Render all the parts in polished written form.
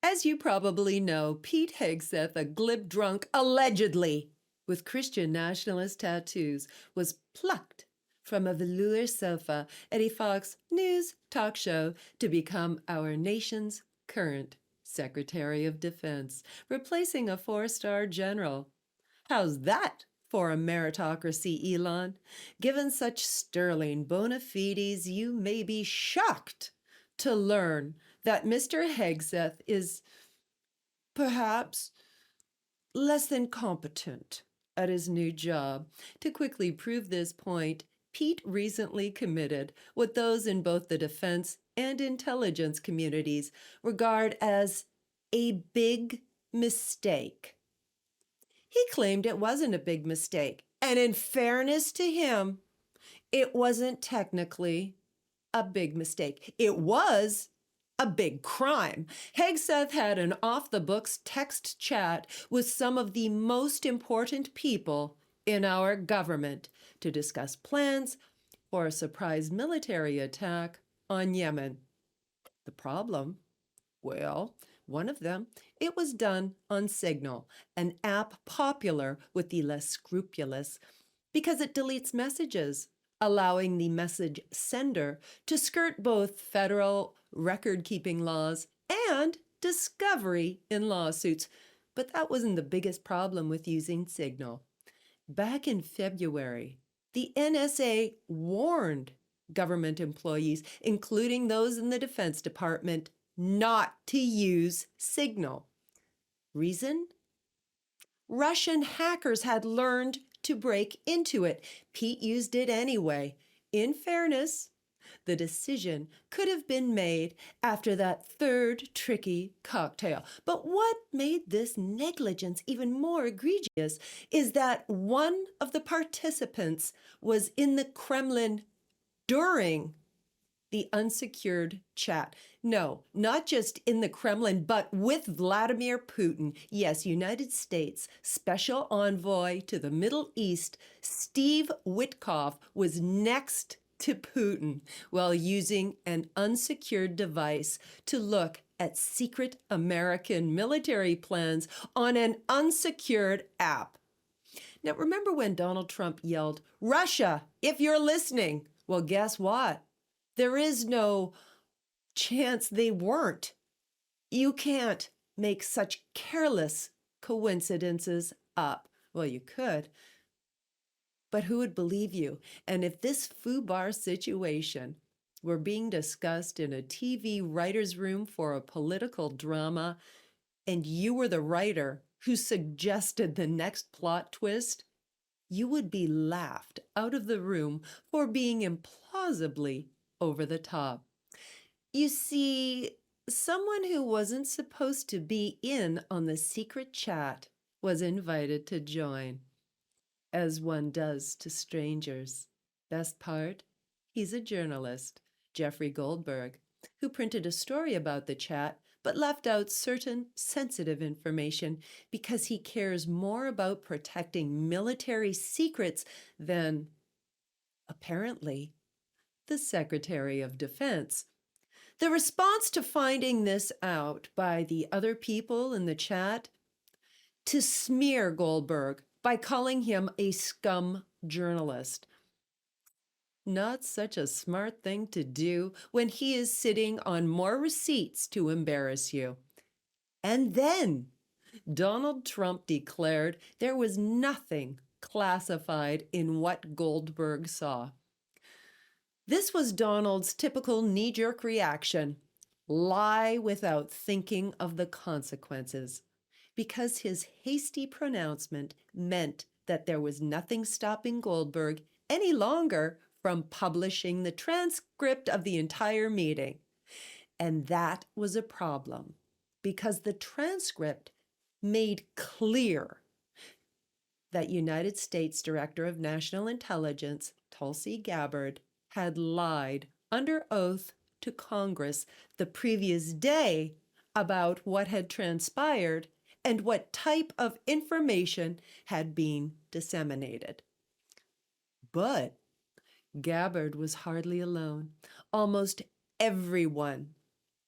As you probably know, Pete Hegseth, a glib drunk, allegedly, with Christian nationalist tattoos, was plucked from a velour sofa at a Fox News talk show to become our nation's current Secretary of Defense, replacing a four-star general. How's that for a meritocracy, Elon? Given such sterling bona fides, you may be shocked to learn that Mr. Hegseth is perhaps less than competent at his new job. To quickly prove this point, Pete recently committed what those in both the defense and intelligence communities regard as a big mistake. He claimed it wasn't a big mistake, and in fairness to him, it wasn't technically a big mistake. It was a big crime. Hegseth had an off-the-books text chat with some of the most important people in our government to discuss plans for a surprise military attack on Yemen. The problem? Well, one of them, it was done on Signal, an app popular with the less scrupulous because it deletes messages, allowing the message sender to skirt both federal record-keeping laws and discovery in lawsuits. But that wasn't the biggest problem with using Signal. Back in February, the NSA warned government employees, including those in the Defense Department, not to use Signal. Reason? Russian hackers had learned to break into it. Pete used it anyway. In fairness, the decision could have been made after that third tricky cocktail. But what made this negligence even more egregious is that one of the participants was in the Kremlin during the unsecured chat. No, not just in the Kremlin, but with Vladimir Putin. Yes, United States Special Envoy to the Middle East, Steve Witkoff, was next to Putin while using an unsecured device to look at secret American military plans on an unsecured app. Now, remember when Donald Trump yelled, "Russia, if you're listening"? Well, guess what? There is no chance they weren't. You can't make such careless coincidences up. Well, you could, but who would believe you? And if this FUBAR situation were being discussed in a TV writer's room for a political drama, and you were the writer who suggested the next plot twist, you would be laughed out of the room for being implausibly over the top. You see, someone who wasn't supposed to be in on the secret chat was invited to join, as one does to strangers. Best part? He's a journalist, Jeffrey Goldberg, who printed a story about the chat but left out certain sensitive information because he cares more about protecting military secrets than, apparently, the Secretary of Defense. The response to finding this out by the other people in the chat? To smear Goldberg by calling him a scum journalist. Not such a smart thing to do when he is sitting on more receipts to embarrass you. And then Donald Trump declared there was nothing classified in what Goldberg saw. This was Donald's typical knee-jerk reaction: lie without thinking of the consequences, because his hasty pronouncement meant that there was nothing stopping Goldberg any longer from publishing the transcript of the entire meeting. And that was a problem, because the transcript made clear that United States Director of National Intelligence, Tulsi Gabbard, had lied under oath to Congress the previous day about what had transpired and what type of information had been disseminated. But Gabbard was hardly alone. Almost everyone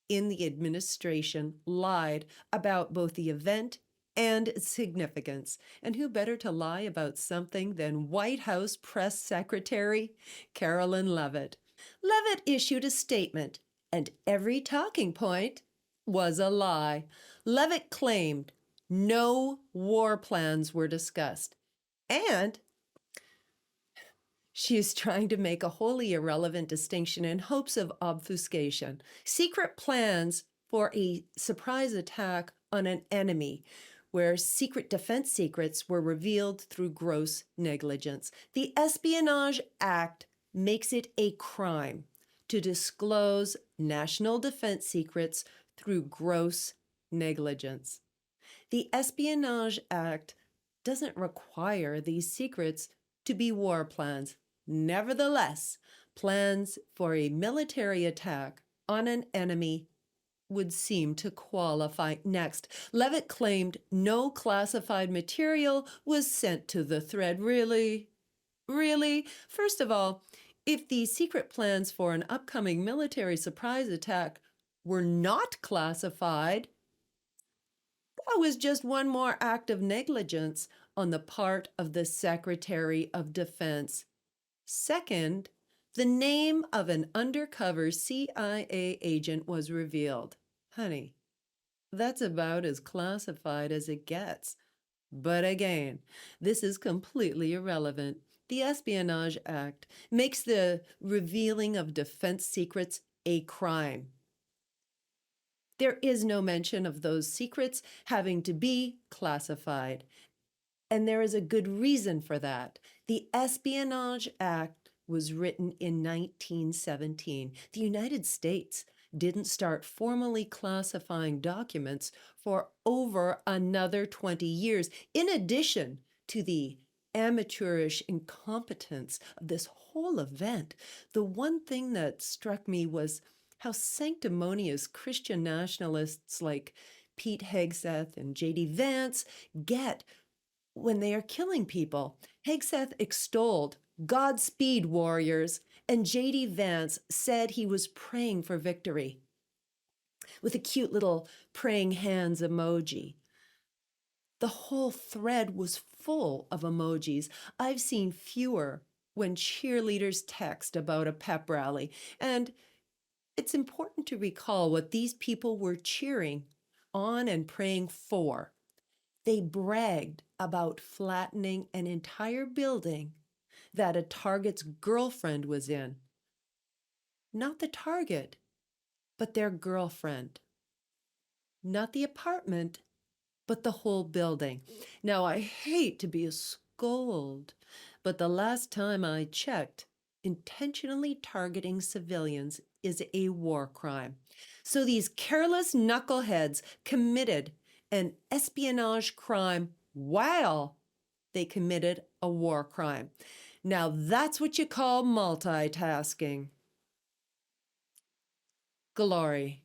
in the administration lied about both the event and its significance. And who better to lie about something than White House Press Secretary Carolyn Leavitt? Leavitt issued a statement, and every talking point was a lie. Leavitt claimed no war plans were discussed, and she is trying to make a wholly irrelevant distinction in hopes of obfuscation. Secret plans for a surprise attack on an enemy, where secret defense secrets were revealed through gross negligence. The Espionage Act makes it a crime to disclose national defense secrets through gross negligence. The Espionage Act doesn't require these secrets to be war plans. Nevertheless, plans for a military attack on an enemy would seem to qualify. Next, Leavitt claimed no classified material was sent to the thread. Really? Really? First of all, if the secret plans for an upcoming military surprise attack were not classified, that was just one more act of negligence on the part of the Secretary of Defense. Second, the name of an undercover CIA agent was revealed. Honey, that's about as classified as it gets. But again, this is completely irrelevant. The Espionage Act makes the revealing of defense secrets a crime. There is no mention of those secrets having to be classified. And there is a good reason for that. The Espionage Act was written in 1917. The United States didn't start formally classifying documents for over another 20 years, in addition to the amateurish incompetence of this whole event. The one thing that struck me was how sanctimonious Christian nationalists like Pete Hegseth and J.D. Vance get when they are killing people. Hegseth extolled Godspeed, warriors, and J.D. Vance said he was praying for victory with a cute little praying hands emoji. The whole thread was full of emojis. I've seen fewer when cheerleaders text about a pep rally, and it's important to recall what these people were cheering on and praying for. They bragged about flattening an entire building that a target's girlfriend was in. Not the target, but their girlfriend. Not the apartment, but the whole building. Now, I hate to be a scold, but the last time I checked, intentionally targeting civilians is a war crime. So these careless knuckleheads committed an espionage crime while they committed a war crime. Now that's what you call multitasking. Glory.